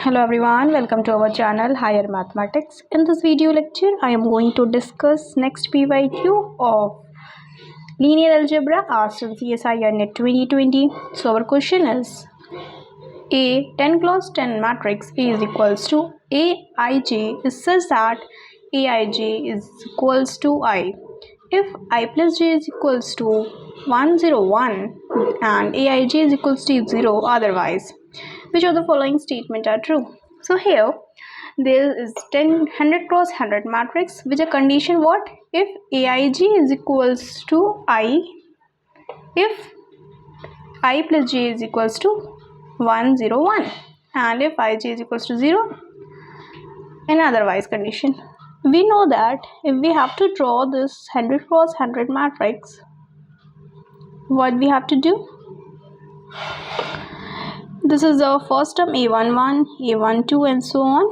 Hello everyone, welcome to our channel Higher Mathematics. In this video lecture, I am going to discuss next PYQ of Linear Algebra asked in csirnet 2020. So our question is, a 10 cross 10 matrix A is equals to Aij is such that Aij is equals to I. If I plus j is equals to 101 and Aij is equals to 0 otherwise, which of the following statements are true? So here there is 100 cross 100 matrix which a condition what? If Aij is equals to I, if I plus j is equals to 101 and if ij is equals to 0 in otherwise condition. We know that if we have to draw this 100 cross 100 matrix, what we have to do? This is the first term a11, a12 and so on,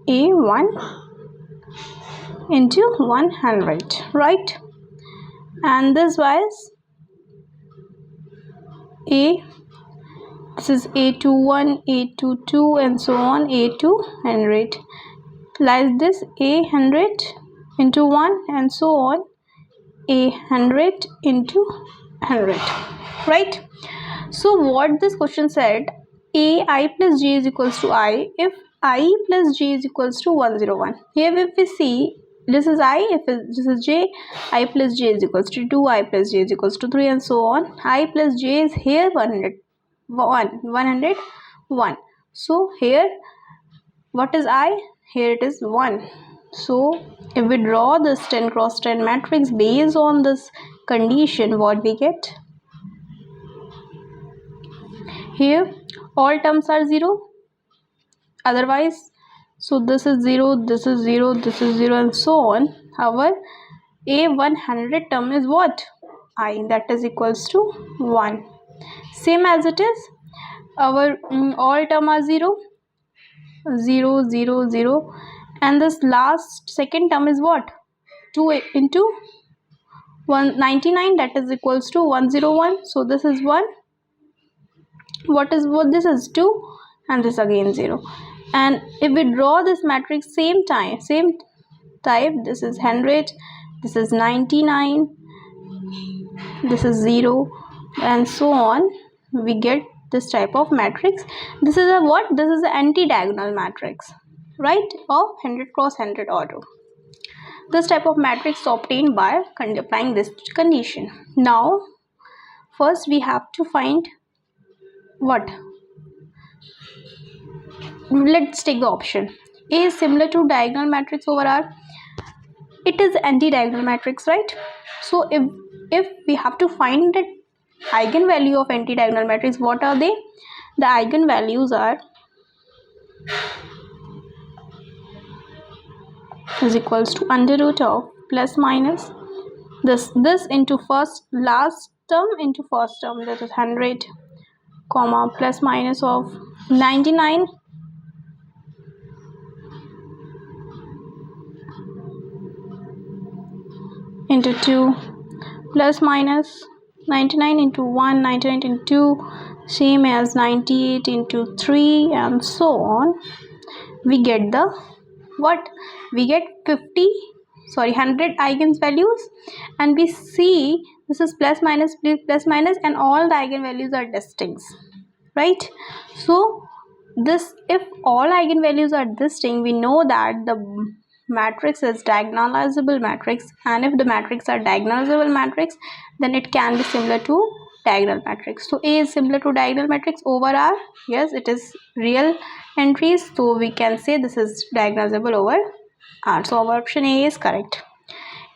a1 into 100, right? And this wise this is a21, a22 and so on, a200, like this a100 into 1 and so on, a100 into 100, right? So what this question said, I plus j is equals to I if I plus j is equals to 101. Here if we see, this is I, if this is j, I plus j is equals to 2, I plus j is equals to 3 and so on. I plus j is here 101. So here what is I? Here it is 1. So if we draw this 10 cross 10 matrix based on this condition, what we get? Here all terms are 0 otherwise, so this is 0, this is 0, this is 0 and so on. Our a100 term is what? I, that is equals to 1. Same as it is, our all term are 0, 0, 0, 0 and this last second term is what? 2 into 199, that is equals to 101. So this is 1. What this is 2 and this again 0. And if we draw this matrix same type, this is 100, this is 99, this is 0 and so on, we get this type of matrix. This is a what? This is an anti-diagonal matrix, right, of 100 cross 100 order. This type of matrix is obtained by applying this condition. Now first we have to find what? Let's take the option A is similar to diagonal matrix over R. It is anti-diagonal matrix, right? So if we have to find the eigenvalue of anti-diagonal matrix, what are they? The eigenvalues are is equals to under root of plus minus this into last term into first term, that is 100 comma plus minus of 99 into 2 plus minus 99 into 1, 99 into 2, same as 98 into 3 and so on. We get the what? We get 100 eigenvalues, and we see this is plus minus and all the eigenvalues are distinct, right? So this, if all eigenvalues are distinct, we know that the matrix is diagonalizable matrix, and if the matrix are diagonalizable matrix, then it can be similar to diagonal matrix. So A is similar to diagonal matrix over R. Yes, it is real entries, so we can say this is diagonalizable over R. So our option A is correct.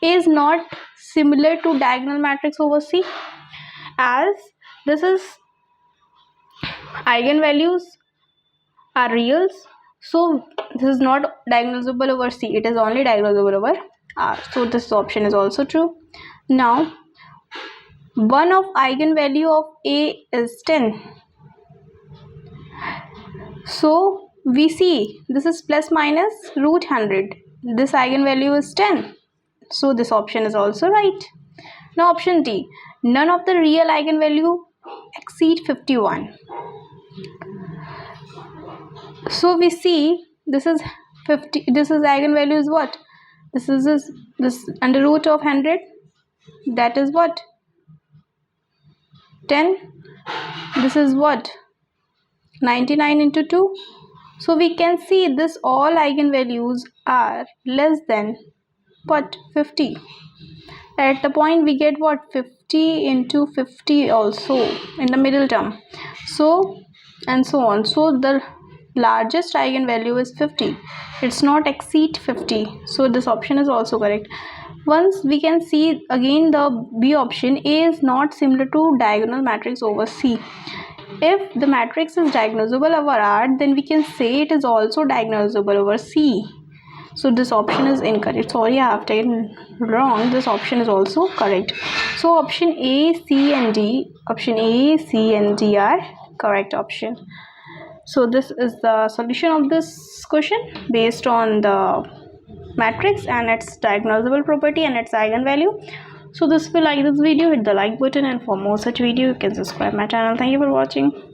A is not similar to diagonal matrix over C, as this is eigenvalues are reals, so this is not diagonalizable over C, it is only diagonalizable over R. So this option is also true. Now one of eigenvalue of A is 10. So we see this is plus minus root 100. This eigenvalue is 10. So this option is also right. Now option D, none of the real eigenvalue exceed 51. So we see this is 50, this is eigenvalue is what? This is this under root of 100, that is what? 10. This is what? 99 into 2. So we can see this all eigenvalues are less than what? 50. At the point we get what? 50 into 50 also in the middle term. So and so on. So the largest eigenvalue is 50. It's not exceed 50. So this option is also correct. Once we can see again the B option, A is not similar to diagonal matrix over C. If the matrix is diagnosable over R, then we can say it is also diagnosable over C. So this option is incorrect. Sorry, I have taken wrong. This option is also correct. So option A, C and D, option A, C and D are correct option. So this is the solution of this question based on the matrix and its diagnosable property and its eigenvalue. So this, if you like this video, hit the like button, and for more such video you can subscribe my channel. Thank you for watching.